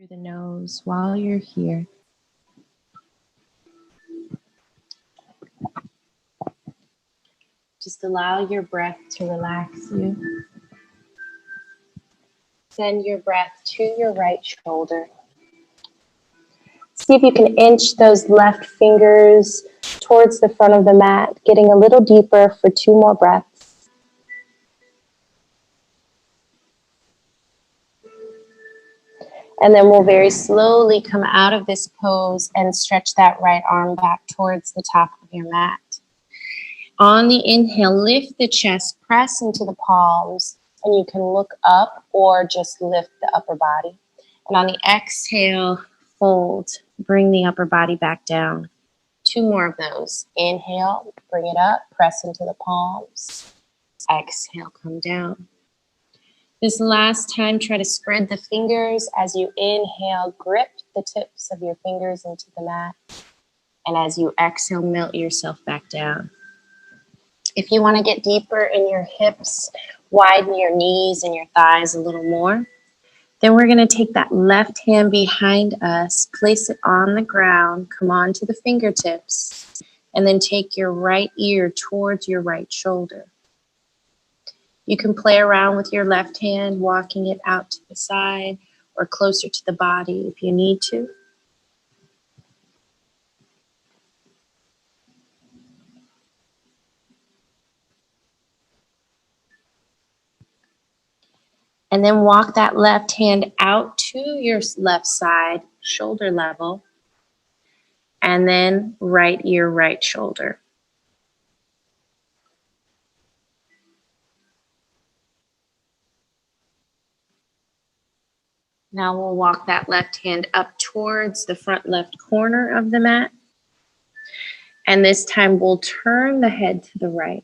through the nose while you're here. Just allow your breath to relax you. Send your breath to your right shoulder. See if you can inch those left fingers towards the front of the mat, getting a little deeper for 2 more breaths. And then we'll very slowly come out of this pose and stretch that right arm back towards the top of your mat. On the inhale, lift the chest, press into the palms, and you can look up or just lift the upper body. And on the exhale, fold, bring the upper body back down. 2 more of those. Inhale, bring it up, press into the palms. Exhale, come down. This last time, try to spread the fingers. As you inhale, grip the tips of your fingers into the mat. And as you exhale, melt yourself back down. If you want to get deeper in your hips, widen your knees and your thighs a little more. Then we're going to take that left hand behind us, place it on the ground, come on to the fingertips, and then take your right ear towards your right shoulder. You can play around with your left hand, walking it out to the side or closer to the body if you need to. And then walk that left hand out to your left side, shoulder level, and then right ear, right shoulder. Now we'll walk that left hand up towards the front left corner of the mat. And this time we'll turn the head to the right.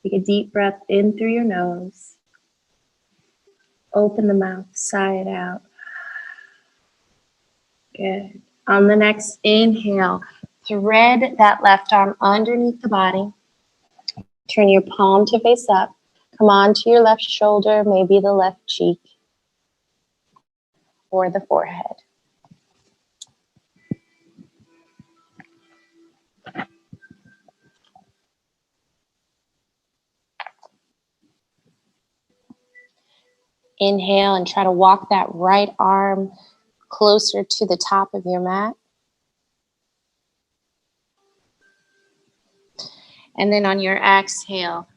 Take a deep breath in through your nose. Open the mouth, sigh it out. Good. On the next inhale, thread that left arm underneath the body. Turn your palm to face up. Come on to your left shoulder, maybe the left cheek or the forehead. Inhale and try to walk that right arm closer to the top of your mat. And then on your exhale,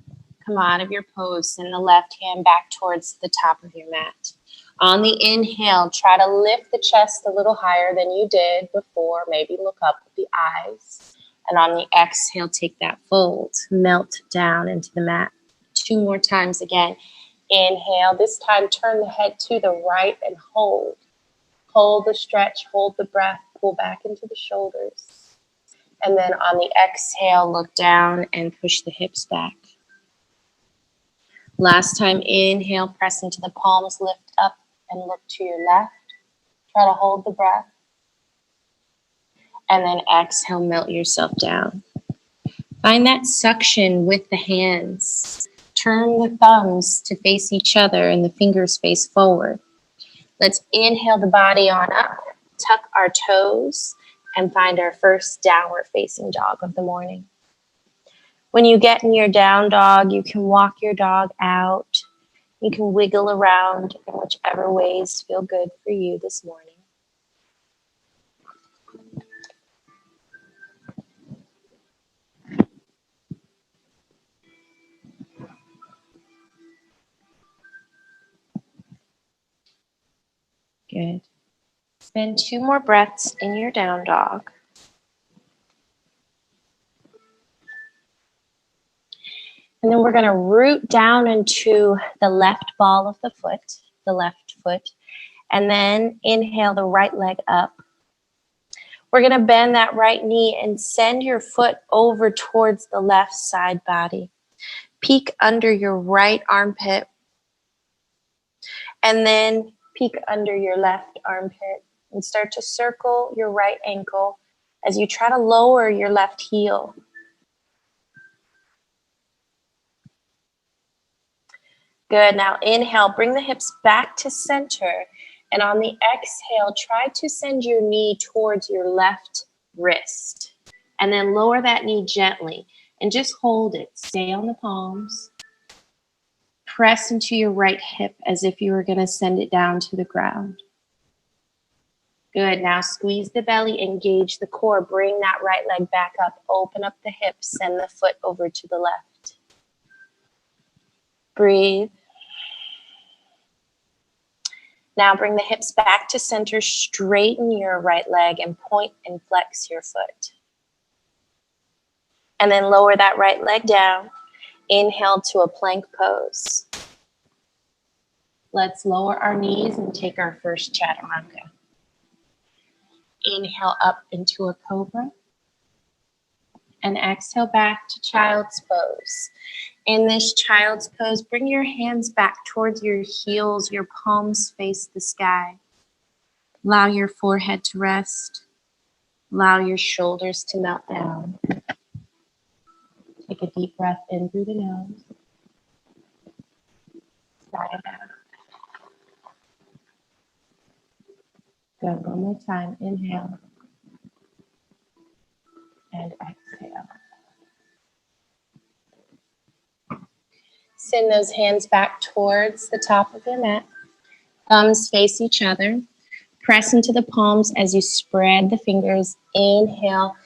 come out of your pose, send the left hand back towards the top of your mat. On the inhale, try to lift the chest a little higher than you did before. Maybe look up with the eyes. And on the exhale, take that fold, melt down into the mat. 2 more times again. Inhale, this time turn the head to the right and hold. Hold the stretch, hold the breath, pull back into the shoulders. And then on the exhale, look down and push the hips back. Last time, inhale, press into the palms, lift up and look to your left. Try to hold the breath. And then exhale, melt yourself down. Find that suction with the hands. Turn the thumbs to face each other and the fingers face forward. Let's inhale the body on up, tuck our toes, and find our first downward facing dog of the morning. When you get in your down dog, you can walk your dog out. You can wiggle around in whichever ways feel good for you this morning. Good. Spend 2 more breaths in your down dog. And then we're going to root down into the left ball of the foot, the left foot, and then inhale the right leg up. We're going to bend that right knee and send your foot over towards the left side body. Peek under your right armpit, and then peek under your left armpit and start to circle your right ankle as you try to lower your left heel. Good. Now inhale, bring the hips back to center. And on the exhale, try to send your knee towards your left wrist. And then lower that knee gently and just hold it. Stay on the palms. Press into your right hip as if you were going to send it down to the ground. Good. Now squeeze the belly, engage the core. Bring that right leg back up. Open up the hips. Send the foot over to the left. Breathe. Now bring the hips back to center. Straighten your right leg and point and flex your foot. And then lower that right leg down. Inhale to a plank pose. Let's lower our knees and take our first chaturanga. Inhale up into a cobra. And exhale back to child's pose. In this child's pose, bring your hands back towards your heels. Your palms face the sky. Allow your forehead to rest. Allow your shoulders to melt down. Take a deep breath in through the nose. Sigh it out. Good. One more time. Inhale. And exhale. Send those hands back towards the top of your mat. Thumbs face each other. Press into the palms as you spread the fingers. Inhale.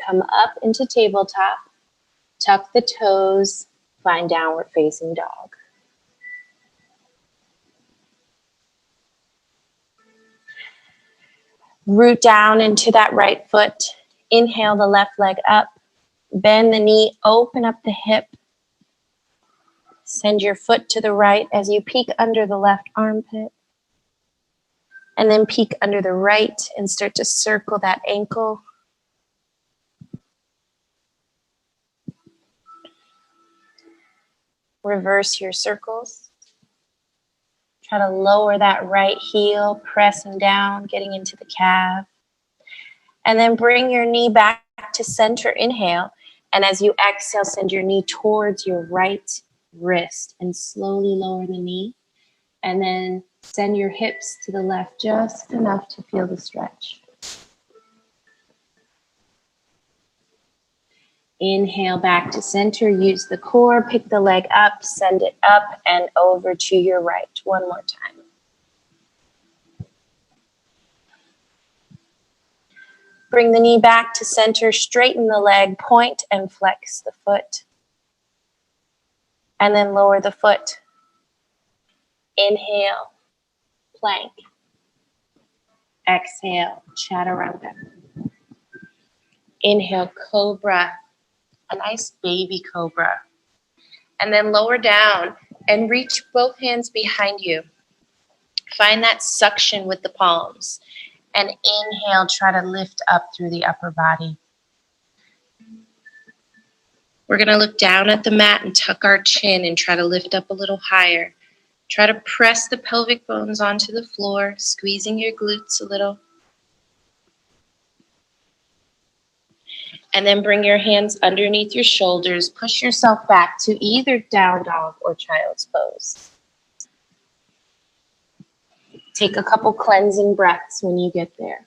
Come up into tabletop. Tuck the toes. Find downward facing dog. Root down into that right foot. Inhale the left leg up. Bend the knee. Open up the hip. Send your foot to the right as you peek under the left armpit. And then peek under the right and start to circle that ankle. Reverse your circles. Try to lower that right heel, pressing down, getting into the calf. And then bring your knee back to center. Inhale. And as you exhale, send your knee towards your right wrist and slowly lower the knee. And then send your hips to the left just enough to feel the stretch. Inhale back to center. Use the core. Pick the leg up. Send it up and over to your right. One more time. Bring the knee back to center. Straighten the leg. Point and flex the foot. And then lower the foot. Inhale. Plank. Exhale. Chaturanga. Inhale. Cobra. A nice baby cobra. And then lower down and reach both hands behind you. Find that suction with the palms. And inhale, try to lift up through the upper body. We're going to look down at the mat and tuck our chin and try to lift up a little higher. Try to press the pelvic bones onto the floor, squeezing your glutes a little. And then bring your hands underneath your shoulders. Push yourself back to either down dog or child's pose. Take a couple cleansing breaths when you get there.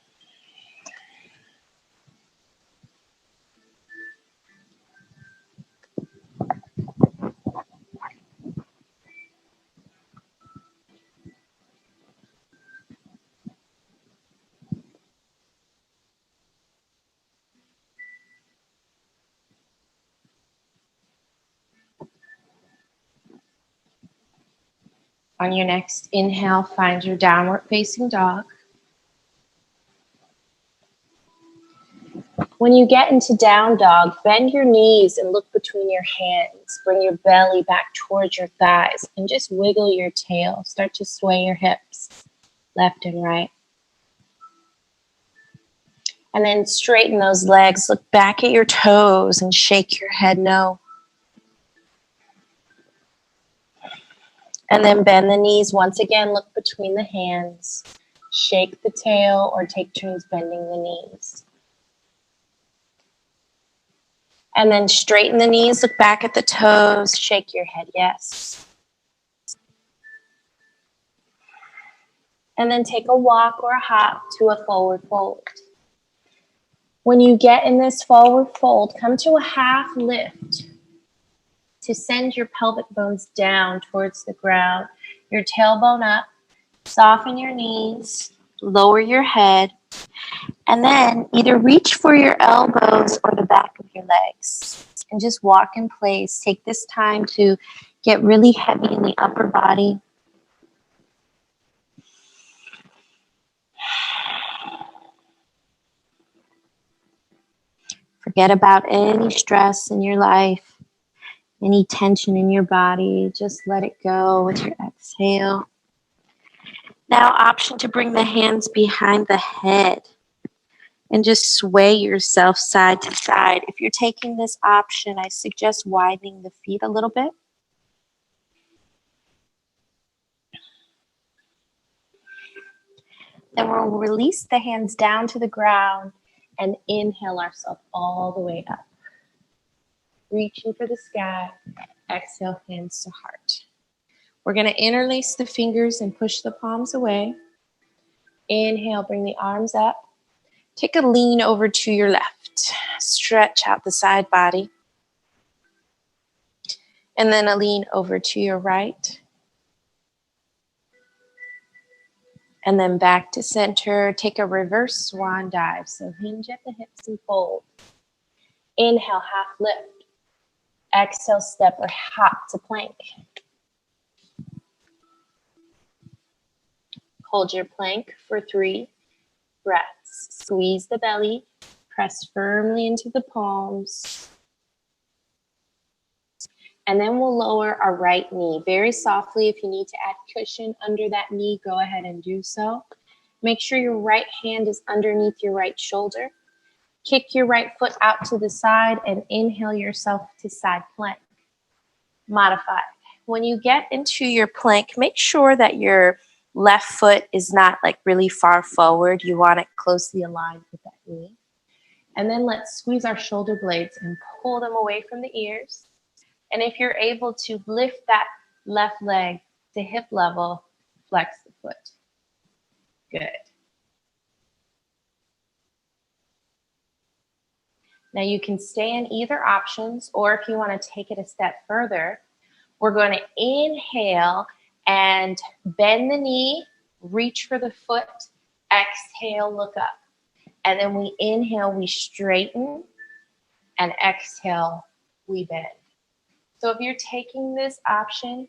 On your next inhale, find your downward facing dog. When you get into down dog, bend your knees and look between your hands. Bring your belly back towards your thighs and just wiggle your tail. Start to sway your hips left and right. And then straighten those legs. Look back at your toes and shake your head no. And then bend the knees. Once again, look between the hands. Shake the tail or take turns bending the knees. And then straighten the knees. Look back at the toes. Shake your head yes. And then take a walk or a hop to a forward fold. When you get in this forward fold, come to a half lift to send your pelvic bones down towards the ground. Your tailbone up, soften your knees, lower your head, and then either reach for your elbows or the back of your legs and just walk in place. Take this time to get really heavy in the upper body. Forget about any stress in your life, any tension in your body. Just let it go with your exhale. Now, option to bring the hands behind the head and just sway yourself side to side. If you're taking this option, I suggest widening the feet a little bit. Then we'll release the hands down to the ground and inhale ourselves all the way up. Reaching for the sky, exhale, hands to heart. We're going to interlace the fingers and push the palms away. Inhale, bring the arms up. Take a lean over to your left. Stretch out the side body. And then a lean over to your right. And then back to center. Take a reverse swan dive. So hinge at the hips and fold. Inhale, half lift. Exhale, step or hop to plank. Hold your plank for 3 breaths. Squeeze the belly. Press firmly into the palms. And then we'll lower our right knee very softly. If you need to add cushion under that knee, go ahead and do so. Make sure your right hand is underneath your right shoulder. Kick your right foot out to the side and inhale yourself to side plank. Modified. When you get into your plank, make sure that your left foot is not like really far forward. You want it closely aligned with that knee. And then let's squeeze our shoulder blades and pull them away from the ears. And if you're able to lift that left leg to hip level, flex the foot. Good. Now you can stay in either options, or if you want to take it a step further, we're going to inhale and bend the knee, reach for the foot, exhale, look up. And then we inhale, we straighten, and exhale, we bend. So if you're taking this option,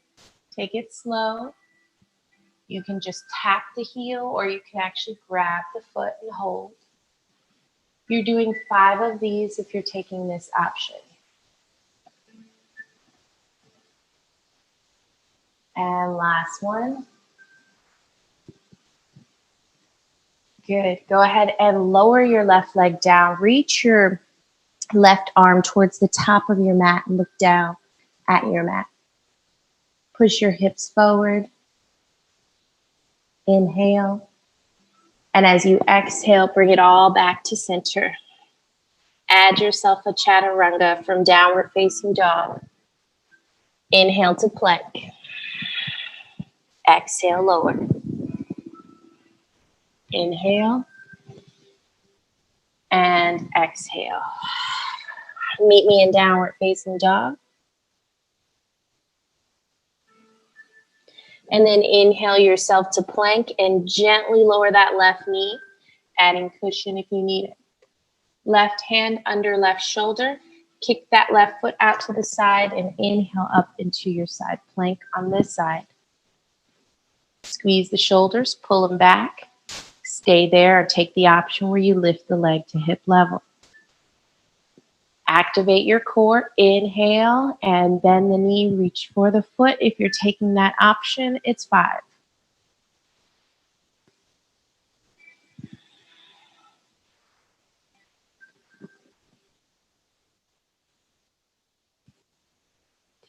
take it slow. You can just tap the heel, or you can actually grab the foot and hold. You're doing 5 of these if you're taking this option. And last one. Good. Go ahead and lower your left leg down. Reach your left arm towards the top of your mat and look down at your mat. Push your hips forward. Inhale. And as you exhale, bring it all back to center. Add yourself a chaturanga from downward facing dog. Inhale to plank. Exhale, lower. Inhale. And exhale. Meet me in downward facing dog. And then inhale yourself to plank and gently lower that left knee, adding cushion if you need it. Left hand under left shoulder. Kick that left foot out to the side and inhale up into your side plank on this side. Squeeze the shoulders, pull them back. Stay there, or take the option where you lift the leg to hip level. Activate your core. Inhale and bend the knee, reach for the foot. If you're taking that option, it's 5.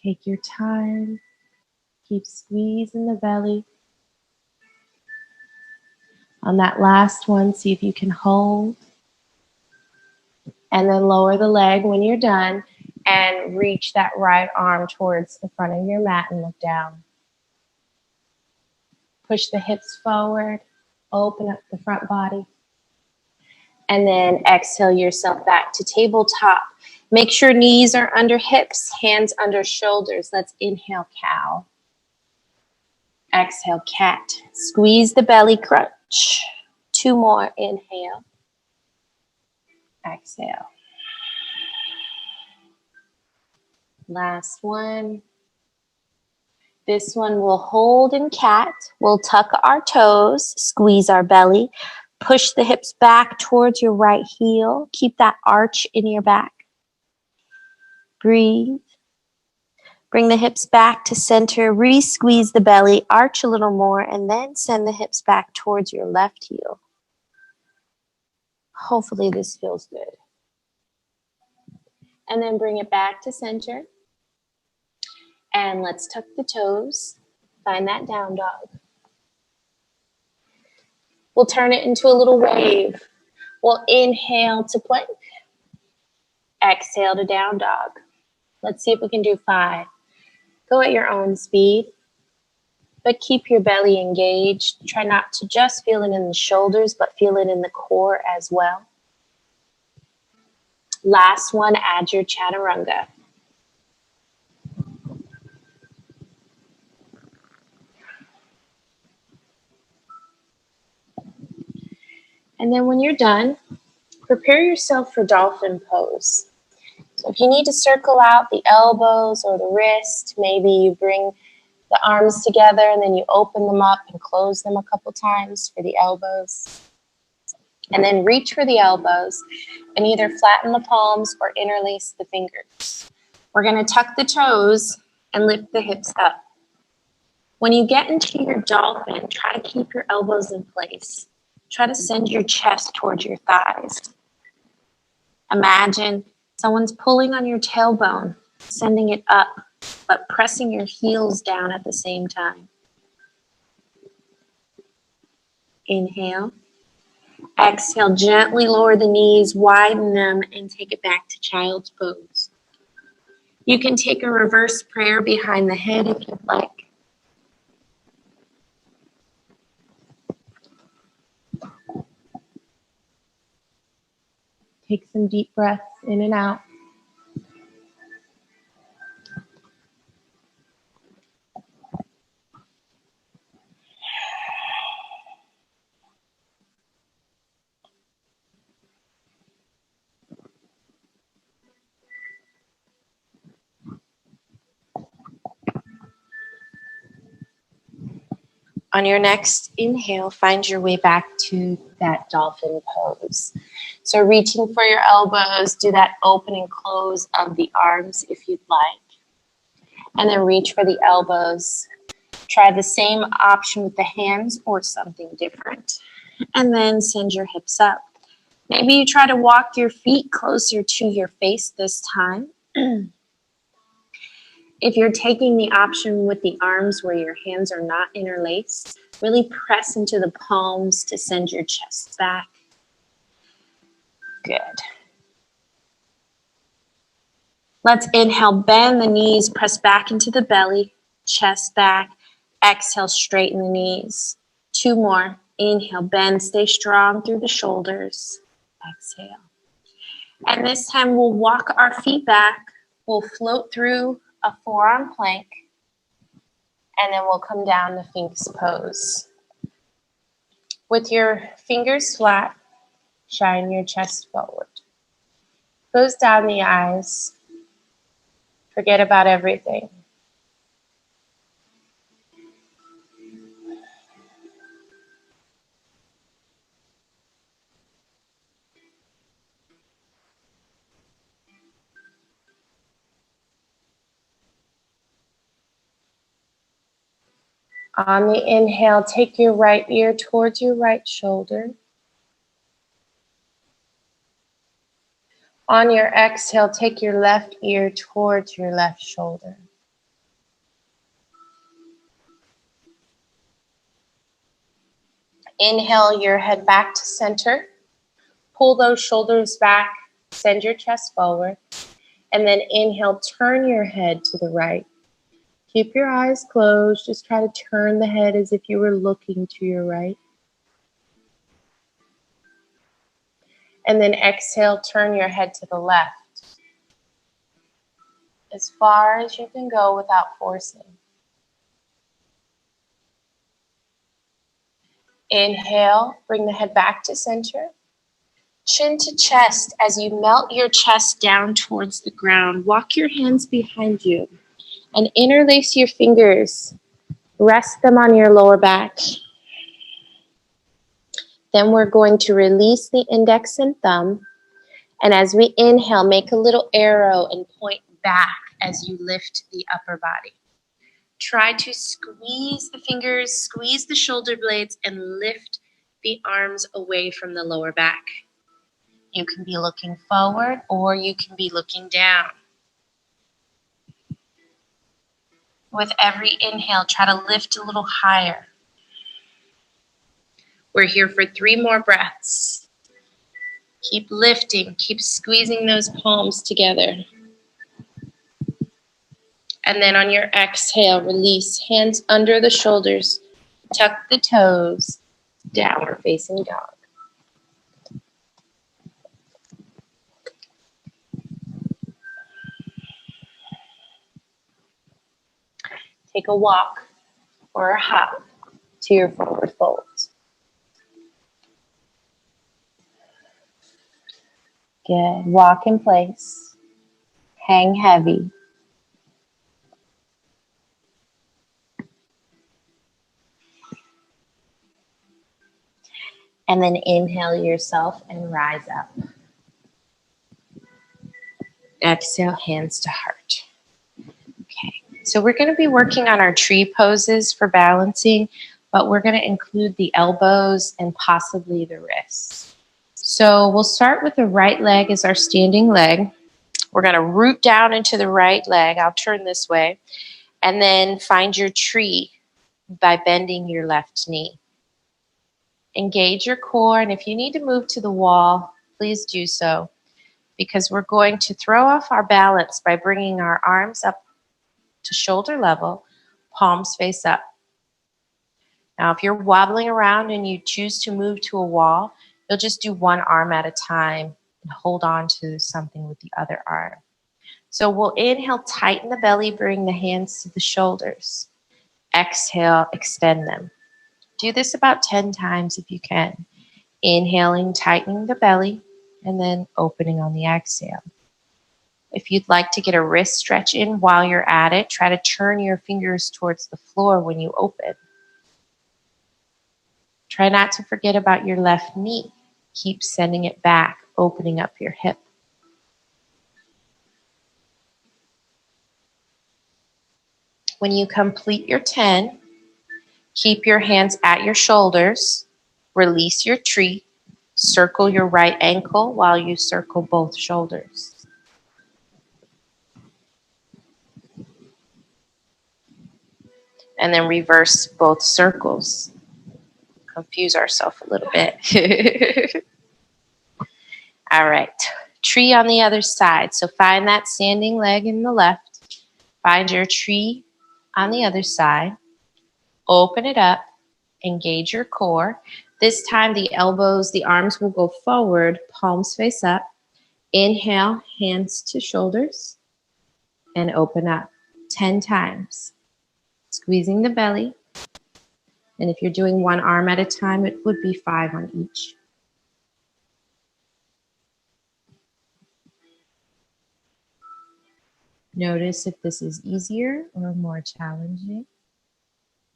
Take your time. Keep squeezing the belly. On that last one, see if you can hold. And then lower the leg when you're done and reach that right arm towards the front of your mat and look down. Push the hips forward. Open up the front body. And then exhale yourself back to tabletop. Make sure knees are under hips, hands under shoulders. Let's inhale, cow. Exhale, cat. Squeeze the belly, crunch. 2 more, inhale. Exhale. Last one. This one we'll hold in cat. We'll tuck our toes, squeeze our belly, push the hips back towards your right heel. Keep that arch in your back. Breathe. Bring the hips back to center, re-squeeze the belly, arch a little more, and then send the hips back towards your left heel. Hopefully this feels good. And then bring it back to center. And let's tuck the toes. Find that down dog. We'll turn it into a little wave. We'll inhale to plank. Exhale to down dog. Let's see if we can do 5. Go at your own speed, but keep your belly engaged. Try not to just feel it in the shoulders, but feel it in the core as well. Last one, add your chaturanga. And then when you're done, prepare yourself for dolphin pose. So if you need to circle out the elbows or the wrist, maybe you bring the arms together and then you open them up and close them a couple times for the elbows. And then reach for the elbows and either flatten the palms or interlace the fingers. We're going to tuck the toes and lift the hips up. When you get into your dolphin, try to keep your elbows in place. Try to send your chest towards your thighs. Imagine someone's pulling on your tailbone, sending it up, but pressing your heels down at the same time. Inhale. Exhale, gently lower the knees, widen them, and take it back to child's pose. You can take a reverse prayer behind the head if you'd like. Take some deep breaths in and out. On your next inhale, find your way back to that dolphin pose. So reaching for your elbows, do that open and close of the arms if you'd like. And then reach for the elbows. Try the same option with the hands or something different. And then send your hips up. Maybe you try to walk your feet closer to your face this time. If you're taking the option with the arms where your hands are not interlaced, really press into the palms to send your chest back. Good. Let's inhale, bend the knees, press back into the belly, chest back. Exhale, straighten the knees. 2 more. Inhale, bend, stay strong through the shoulders. Exhale. And this time we'll walk our feet back. We'll float through a forearm plank, and then we'll come down to Sphinx pose. With your fingers flat, shine your chest forward. Close down the eyes. Forget about everything. On the inhale, take your right ear towards your right shoulder. On your exhale, take your left ear towards your left shoulder. Inhale your head back to center. Pull those shoulders back, send your chest forward. And then inhale, turn your head to the right. Keep your eyes closed. Just try to turn the head as if you were looking to your right. And then exhale, turn your head to the left. As far as you can go without forcing. Inhale, bring the head back to center. Chin to chest as you melt your chest down towards the ground. Walk your hands behind you and interlace your fingers. Rest them on your lower back. Then we're going to release the index and thumb. And as we inhale, make a little arrow and point back as you lift the upper body. Try to squeeze the fingers, squeeze the shoulder blades, and lift the arms away from the lower back. You can be looking forward or you can be looking down. With every inhale, try to lift a little higher. We're here for 3 more breaths. Keep lifting, keep squeezing those palms together. And then on your exhale, release, hands under the shoulders, tuck the toes, downward facing dog. Take a walk or a hop to your forward fold. Good. Walk in place. Hang heavy. And then inhale yourself and rise up. Exhale, hands to heart. Okay. So we're going to be working on our tree poses for balancing, but we're going to include the elbows and possibly the wrists. So we'll start with the right leg as our standing leg. We're going to root down into the right leg. I'll turn this way. And then find your tree by bending your left knee. Engage your core, and if you need to move to the wall, please do so, because we're going to throw off our balance by bringing our arms up to shoulder level, palms face up. Now, if you're wobbling around and you choose to move to a wall, you'll just do one arm at a time and hold on to something with the other arm. So we'll inhale, tighten the belly, bring the hands to the shoulders. Exhale, extend them. Do this about 10 times if you can. Inhaling, tightening the belly, and then opening on the exhale. If you'd like to get a wrist stretch in while you're at it, try to turn your fingers towards the floor when you open. Try not to forget about your left knee. Keep sending it back, opening up your hip. When you complete your 10, keep your hands at your shoulders, release your tree, circle your right ankle while you circle both shoulders. And then reverse both circles. Confuse ourselves a little bit. All right, tree on the other side. So find that standing leg in the left. Find your tree on the other side. Open it up. Engage your core. This time the elbows, the arms will go forward, palms face up. Inhale, hands to shoulders, and open up 10 times. Squeezing the belly. And if you're doing one arm at a time, it would be 5 on each. Notice if this is easier or more challenging.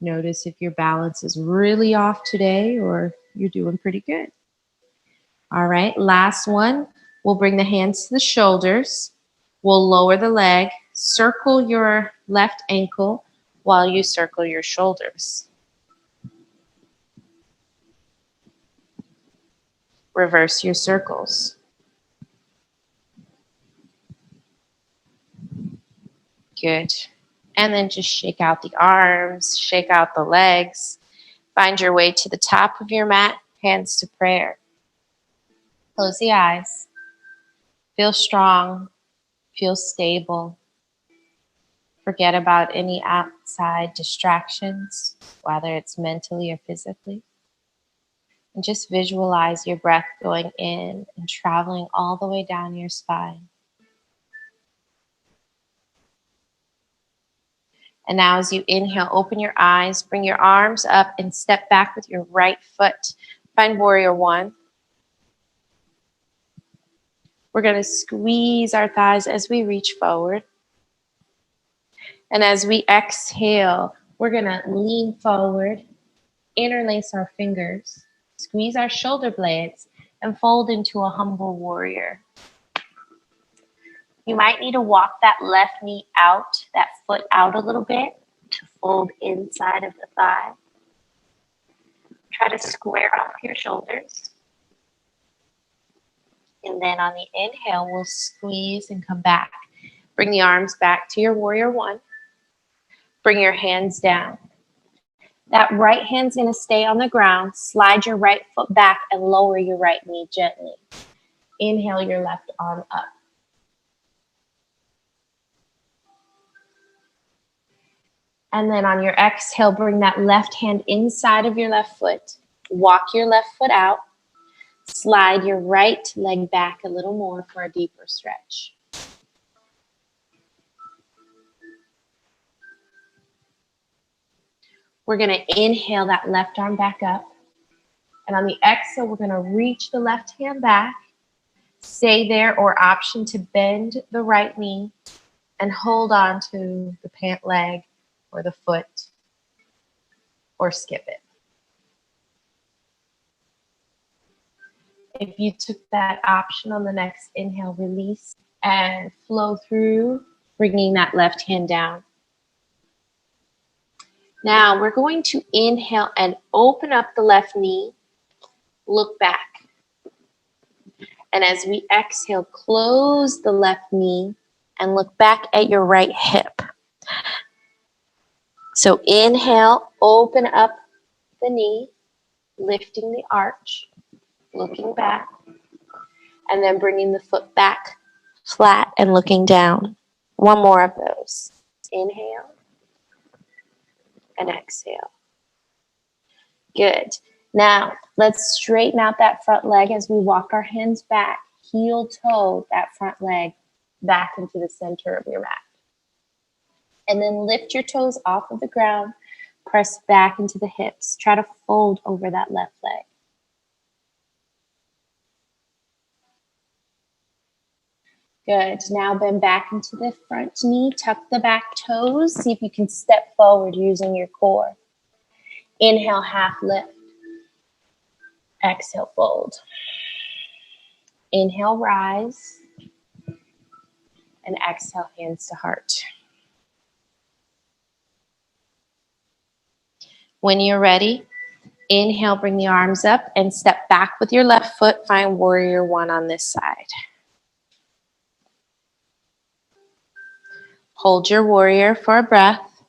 Notice if your balance is really off today or you're doing pretty good. All right, last one. We'll bring the hands to the shoulders. We'll lower the leg, circle your left ankle while you circle your shoulders. Reverse your circles. Good. And then just shake out the arms, shake out the legs. Find your way to the top of your mat, hands to prayer. Close the eyes. Feel strong. Feel stable. Forget about any outside distractions, whether it's mentally or physically. And just visualize your breath going in and traveling all the way down your spine. And now as you inhale, open your eyes, bring your arms up and step back with your right foot. Find warrior one. We're going to squeeze our thighs as we reach forward. And as we exhale, we're going to lean forward, interlace our fingers, squeeze our shoulder blades, and fold into a humble warrior. You might need to walk that left knee out, that foot out a little bit to fold inside of the thigh. Try to square off your shoulders. And then on the inhale, we'll squeeze and come back. Bring the arms back to your warrior one. Bring your hands down. That right hand's going to stay on the ground. Slide your right foot back and lower your right knee gently. Inhale your left arm up. And then on your exhale, bring that left hand inside of your left foot. Walk your left foot out. Slide your right leg back a little more for a deeper stretch. We're going to inhale that left arm back up. And on the exhale, we're going to reach the left hand back. Stay there, or option to bend the right knee and hold on to the pant leg or the foot, or skip it. If you took that option on the next inhale, release and flow through, bringing that left hand down. Now we're going to inhale and open up the left knee, look back. And as we exhale, close the left knee and look back at your right hip. So inhale, open up the knee, lifting the arch, looking back, and then bringing the foot back flat and looking down. One more of those. Inhale and exhale. Good. Now, let's straighten out that front leg as we walk our hands back, heel toe that front leg back into the center of your mat. And then lift your toes off of the ground, press back into the hips. Try to fold over that left leg. Good. Now bend back into the front knee, tuck the back toes. See if you can step forward using your core. Inhale, half lift. Exhale, fold. Inhale, rise. And exhale, hands to heart. When you're ready, inhale, bring the arms up and step back with your left foot. Find warrior one on this side. Hold your warrior for a breath.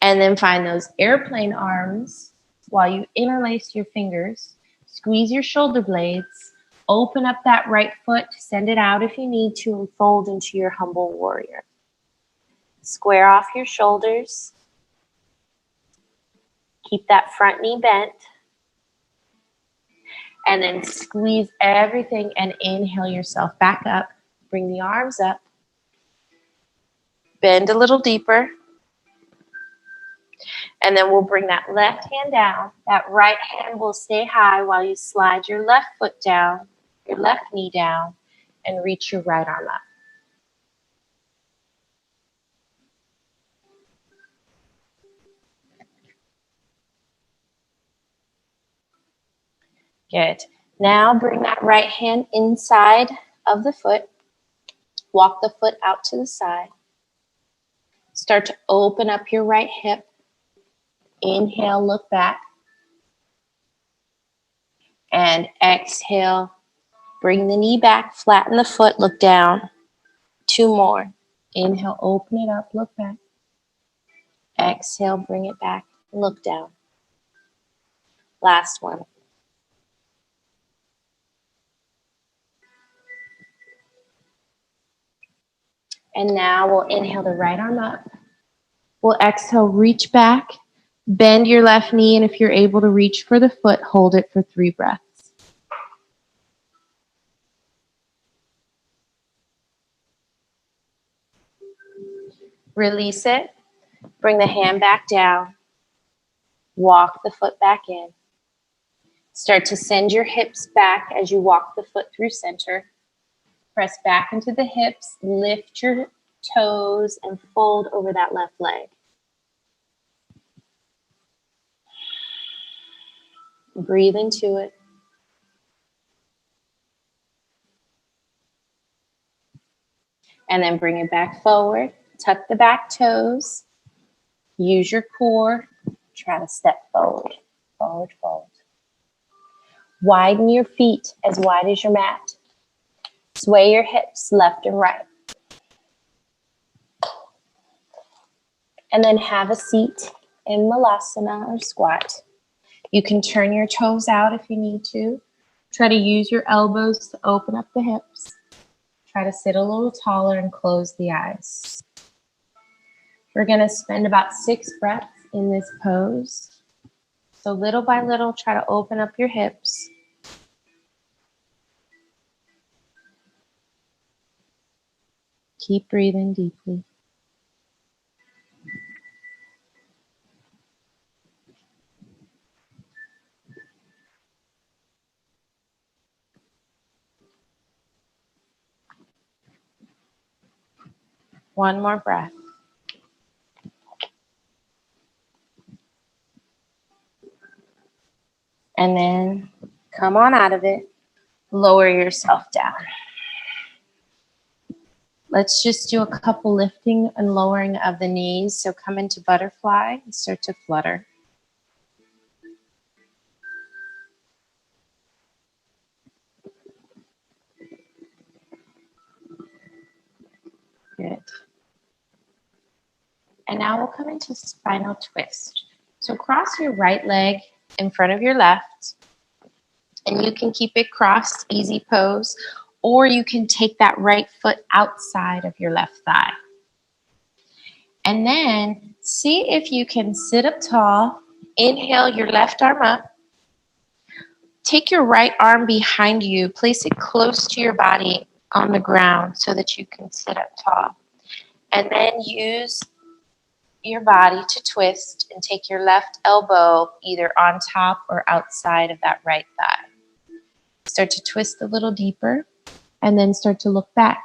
And then find those airplane arms while you interlace your fingers. Squeeze your shoulder blades. Open up that right foot. Send it out if you need to and fold into your humble warrior. Square off your shoulders. Keep that front knee bent. And then squeeze everything and inhale yourself back up. Bring the arms up. Bend a little deeper. And then we'll bring that left hand down. That right hand will stay high while you slide your left foot down, your left knee down, and reach your right arm up. Good. Now bring that right hand inside of the foot. Walk the foot out to the side. Start to open up your right hip. Inhale, look back. And exhale, bring the knee back, flatten the foot, look down. Two more. Inhale, open it up, look back. Exhale, bring it back, look down. Last one. And now we'll inhale the right arm up. We'll exhale, reach back, bend your left knee, and if you're able to reach for the foot, hold it for 3 breaths. Release it. Bring the hand back down. Walk the foot back in. Start to send your hips back as you walk the foot through center. Press back into the hips, lift your toes, and fold over that left leg. Breathe into it. And then bring it back forward. Tuck the back toes. Use your core. Try to step forward. Forward, fold. Widen your feet as wide as your mat. Sway your hips left and right. And then have a seat in Malasana or squat. You can turn your toes out if you need to. Try to use your elbows to open up the hips. Try to sit a little taller and close the eyes. We're going to spend about 6 breaths in this pose. So little by little, try to open up your hips. Keep breathing deeply. One more breath. And then come on out of it. Lower yourself down. Let's just do a couple lifting and lowering of the knees. So come into butterfly and start to flutter. Good. And now we'll come into spinal twist. So cross your right leg in front of your left. And you can keep it crossed, easy pose. Or you can take that right foot outside of your left thigh. And then see if you can sit up tall. Inhale your left arm up. Take your right arm behind you. Place it close to your body on the ground so that you can sit up tall. And then use your body to twist and take your left elbow either on top or outside of that right thigh. Start to twist a little deeper and then start to look back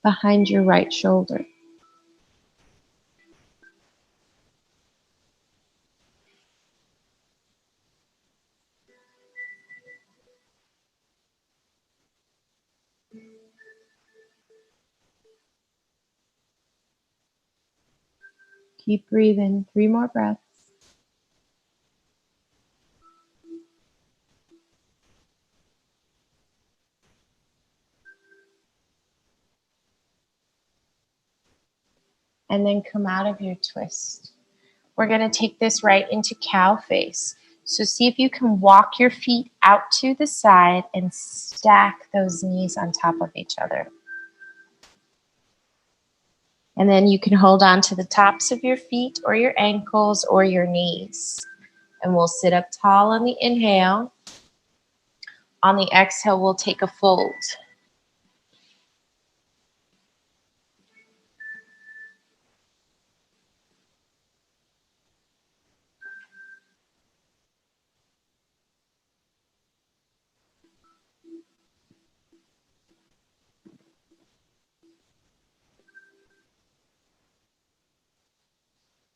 behind your right shoulder. Keep breathing. 3 more breaths. And then come out of your twist. We're going to take this right into cow face. So see if you can walk your feet out to the side and stack those knees on top of each other. And then you can hold on to the tops of your feet or your ankles or your knees. And we'll sit up tall on the inhale. On the exhale, we'll take a fold.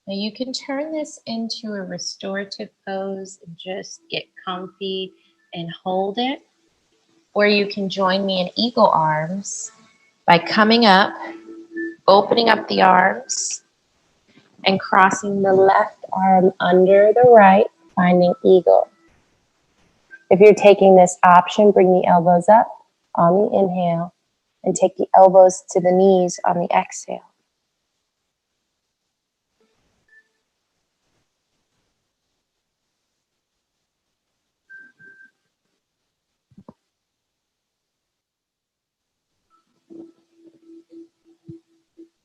Now you can turn this into a restorative pose and just get comfy and hold it. Or you can join me in eagle arms by coming up, opening up the arms, and crossing the left arm under the right, finding eagle. If you're taking this option, bring the elbows up on the inhale and take the elbows to the knees on the exhale.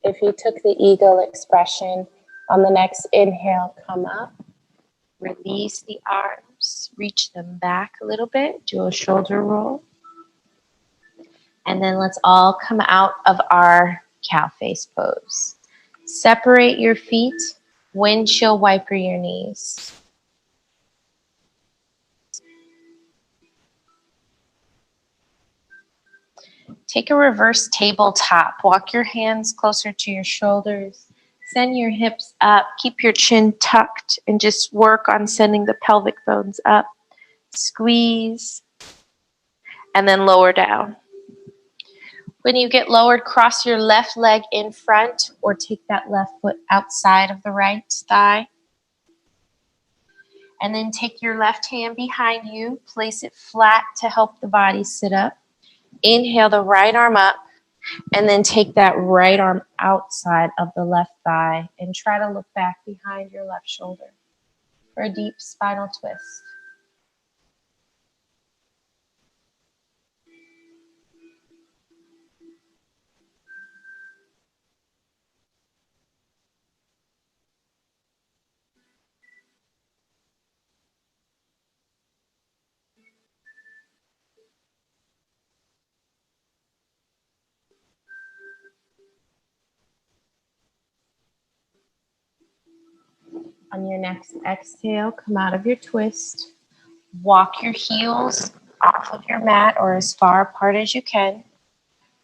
If you took the eagle expression On the next inhale, come up. Release the arms. Reach them back a little bit. Do a shoulder roll. And then let's all come out of our cow face pose. Separate your feet. Windshield wiper your knees. Take a reverse tabletop. Walk your hands closer to your shoulders. Send your hips up. Keep your chin tucked and just work on sending the pelvic bones up. Squeeze. And then lower down. When you get lowered, cross your left leg in front or take that left foot outside of the right thigh. And then take your left hand behind you. Place it flat to help the body sit up. Inhale the right arm up. And then take that right arm outside of the left thigh and try to look back behind your left shoulder for a deep spinal twist. On your next exhale, come out of your twist. Walk your heels off of your mat or as far apart as you can.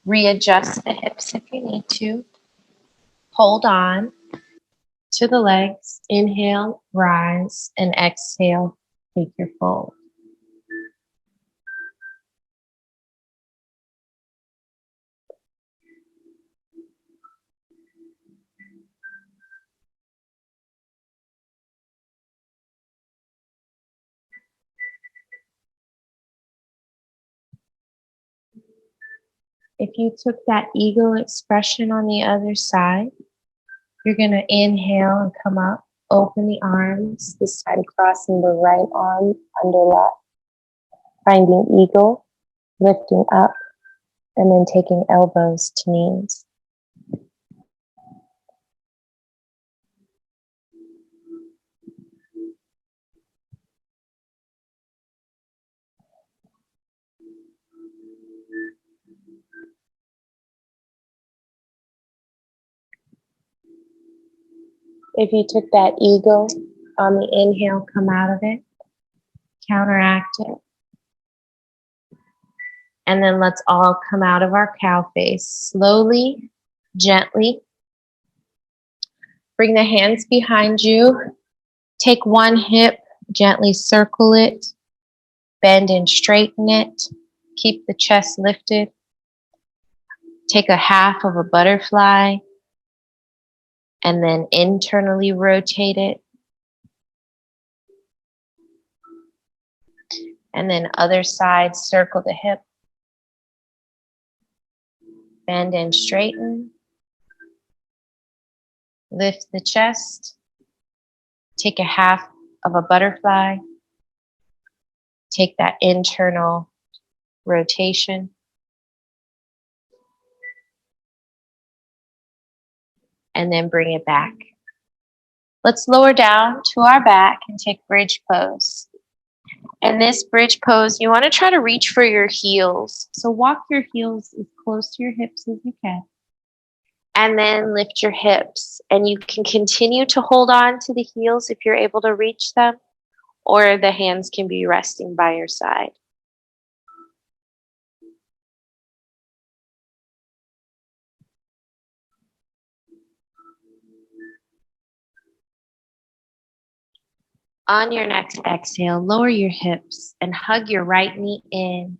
Readjust the hips if you need to. Hold on to the legs. Inhale, rise, and exhale, take your fold. If you took that eagle expression on the other side, you're going to inhale and come up, open the arms, this time crossing the right arm under left, finding eagle, lifting up, and then taking elbows to knees. If you took that eagle on the inhale, come out of it, counteract it. And then let's all come out of our cow face. Slowly, gently. Bring the hands behind you. Take one hip, gently circle it. Bend and straighten it. Keep the chest lifted. Take a half of a butterfly. And then internally rotate it. And then other side, circle the hip. Bend and straighten. Lift the chest. Take a half of a butterfly. Take that internal rotation. And then bring it back. Let's lower down to our back and take bridge pose. In this bridge pose, you want to try to reach for your heels. So walk your heels as close to your hips as you can. And then lift your hips. And you can continue to hold on to the heels if you're able to reach them, or the hands can be resting by your side. On your next exhale, lower your hips and hug your right knee in.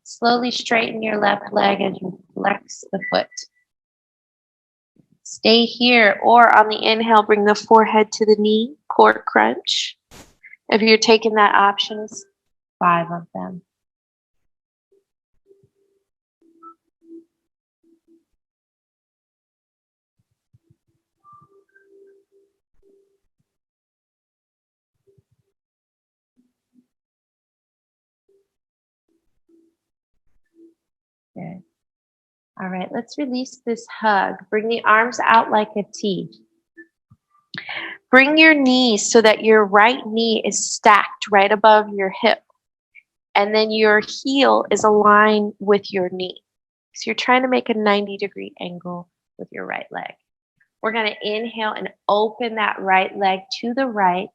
Slowly straighten your left leg as you flex the foot. Stay here, or on the inhale, bring the forehead to the knee, core crunch. If you're taking that option, 5 of them. Good. All right, let's release this hug. Bring the arms out like a T. Bring your knees so that your right knee is stacked right above your hip. And then your heel is aligned with your knee. So you're trying to make a 90-degree angle with your right leg. We're going to inhale and open that right leg to the right,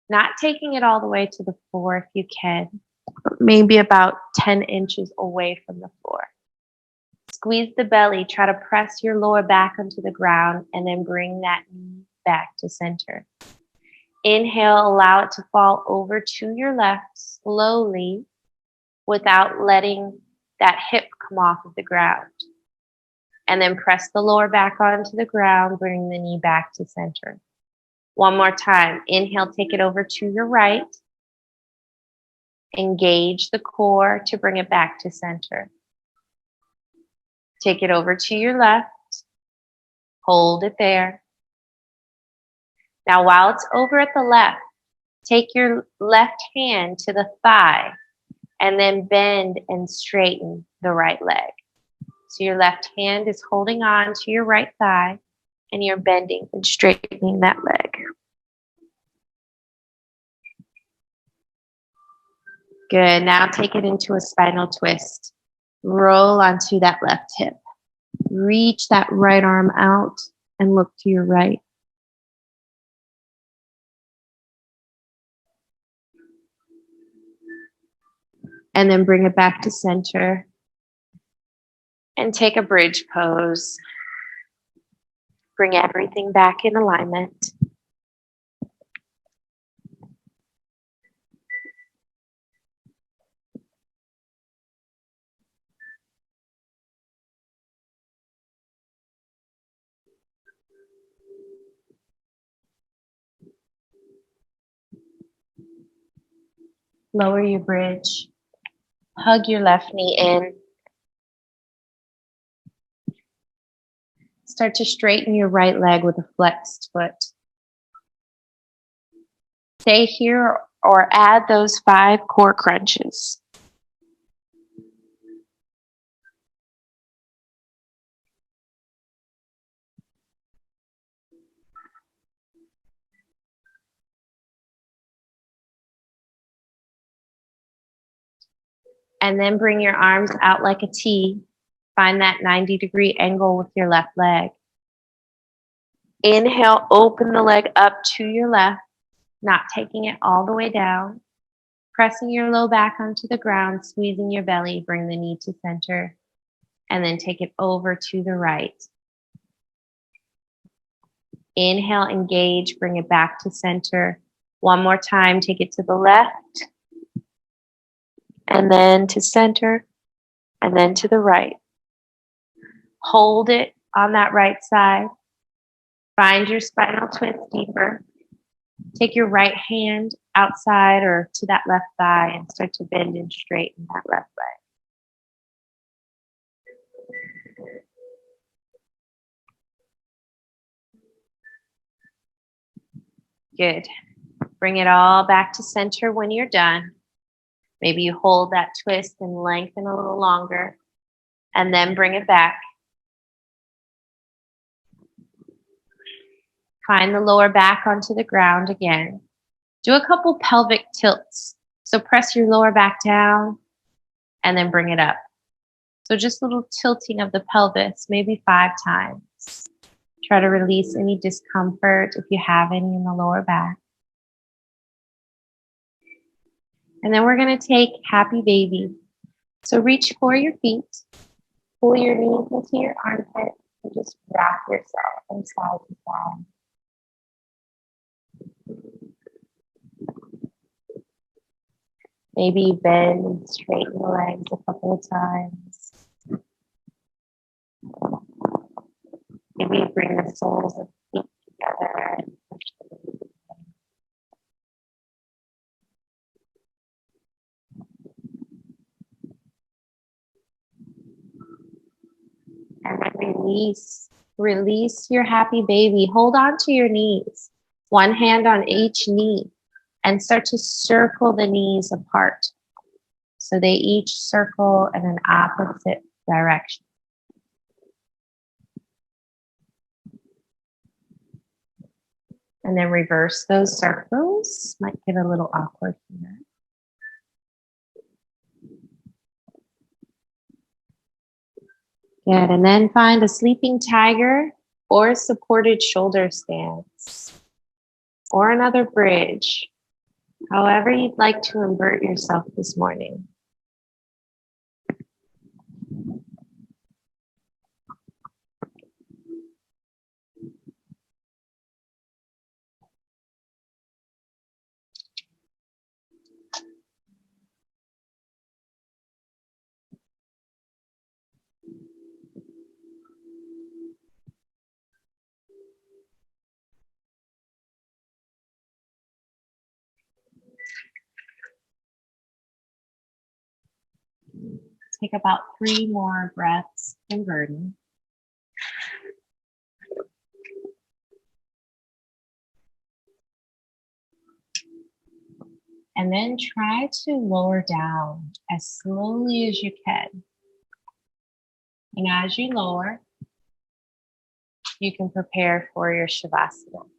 not taking it all the way to the floor if you can, but maybe about 10 inches away from the floor. Squeeze the belly, try to press your lower back onto the ground, and then bring that knee back to center. Inhale, allow it to fall over to your left slowly without letting that hip come off of the ground. And then press the lower back onto the ground, bring the knee back to center. One more time. Inhale, take it over to your right. Engage the core to bring it back to center. Take it over to your left. Hold it there. Now, while it's over at the left, take your left hand to the thigh and then bend and straighten the right leg. So your left hand is holding on to your right thigh and you're bending and straightening that leg. Good. Now take it into a spinal twist. Roll onto that left hip. Reach that right arm out and look to your right. And then bring it back to center. And take a bridge pose. Bring everything back in alignment. Lower your bridge. Hug your left knee in. Start to straighten your right leg with a flexed foot. Stay here or add those 5 core crunches. And then bring your arms out like a T. Find that 90-degree angle with your left leg. Inhale, open the leg up to your left, not taking it all the way down. Pressing your low back onto the ground, squeezing your belly, bring the knee to center, and then take it over to the right. Inhale, engage, bring it back to center. One more time, take it to the left, and then to center, and then to the right. Hold it on that right side. Find your spinal twist deeper. Take your right hand outside or to that left thigh and start to bend and straighten that left leg. Good. Bring it all back to center when you're done. Maybe you hold that twist and lengthen a little longer, and then bring it back. Find the lower back onto the ground again. Do a couple pelvic tilts. So press your lower back down and then bring it up. So just a little tilting of the pelvis, maybe 5 times. Try to release any discomfort if you have any in the lower back. And then we're going to take happy baby. So reach for your feet, pull your knees into your armpit, and just wrap yourself from side to side. Maybe bend and straighten the legs a couple of times. Maybe bring the soles of the feet together and push them. And then release your happy baby. Hold on to your knees. One hand on each knee and start to circle the knees apart. So they each circle in an opposite direction. And then reverse those circles. Might get a little awkward here. Good. And then find a sleeping tiger or a supported shoulder stance or another bridge. However you'd like to invert yourself this morning. Take about 3 more breaths inverting. And then try to lower down as slowly as you can. And as you lower, you can prepare for your Shavasana.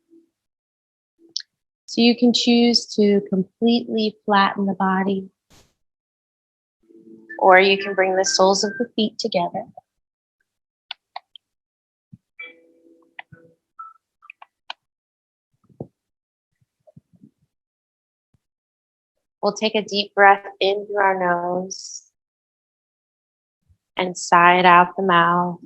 So you can choose to completely flatten the body, or you can bring the soles of the feet together. We'll take a deep breath in through our nose and sigh it out the mouth.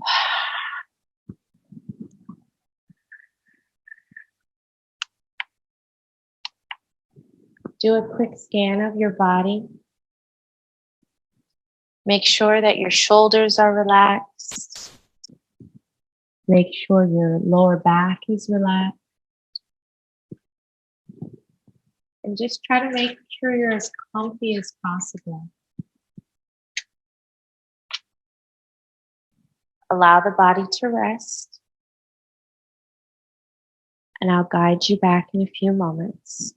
Do a quick scan of your body. Make sure that your shoulders are relaxed. Make sure your lower back is relaxed. And just try to make sure you're as comfy as possible. Allow the body to rest. And I'll guide you back in a few moments.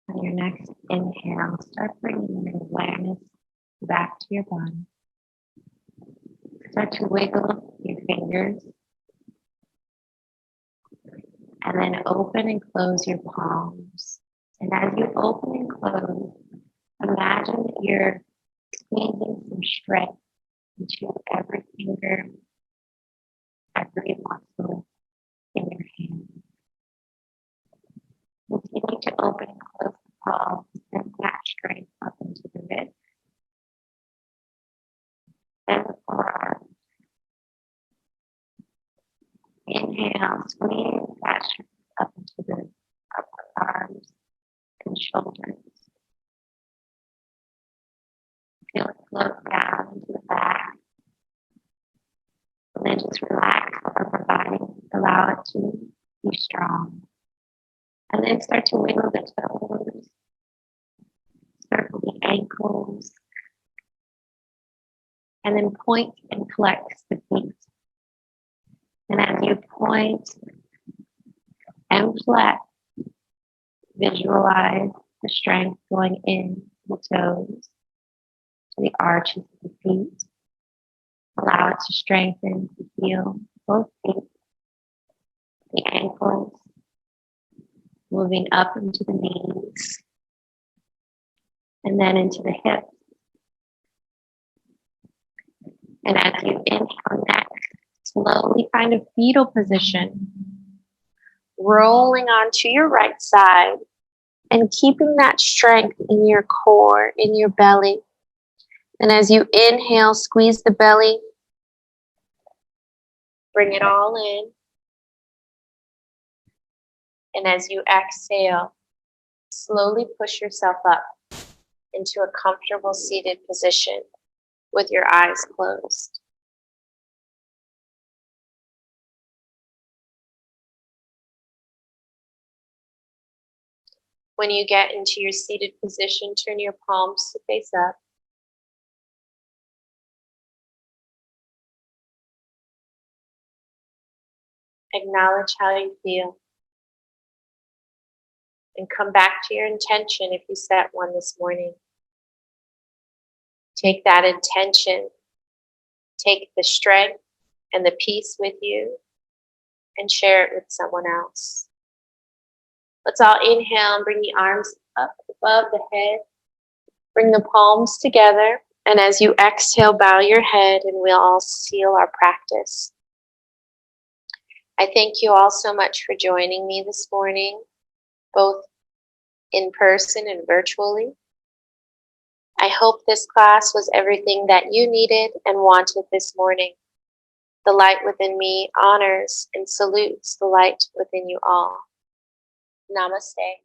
On your next inhale, start bringing your awareness back to your body. Start to wiggle your fingers. And then open and close your palms. And as you open and close, imagine that you're squeezing some strength into every finger, every muscle in your hand. Continue to open and close the palms and that strength up into the wrist. Then the forearms. Inhale, squeeze that strength up into the upper arms and shoulders. Feel it flow down into the back. And then just relax the upper body, the allow it to be strong. And then start to wiggle the toes, circle the ankles, and then point and flex the feet. And as you point and flex, visualize the strength going in the toes, to the arches of the feet. Allow it to strengthen to feel both feet, the ankles, moving up into the knees, and then into the hips. And as you inhale next, slowly find a fetal position, rolling onto your right side and keeping that strength in your core, in your belly. And as you inhale, squeeze the belly, bring it all in. And as you exhale, slowly push yourself up into a comfortable seated position with your eyes closed. When you get into your seated position, turn your palms to face up. Acknowledge how you feel. And come back to your intention if you set one this morning. Take that intention, take the strength and the peace with you, and share it with someone else. Let's all inhale and bring the arms up above the head. Bring the palms together. And as you exhale, bow your head, and we'll all seal our practice. I thank you all so much for joining me this morning, both in person and virtually. I hope this class was everything that you needed and wanted this morning. The light within me honors and salutes the light within you all. Namaste.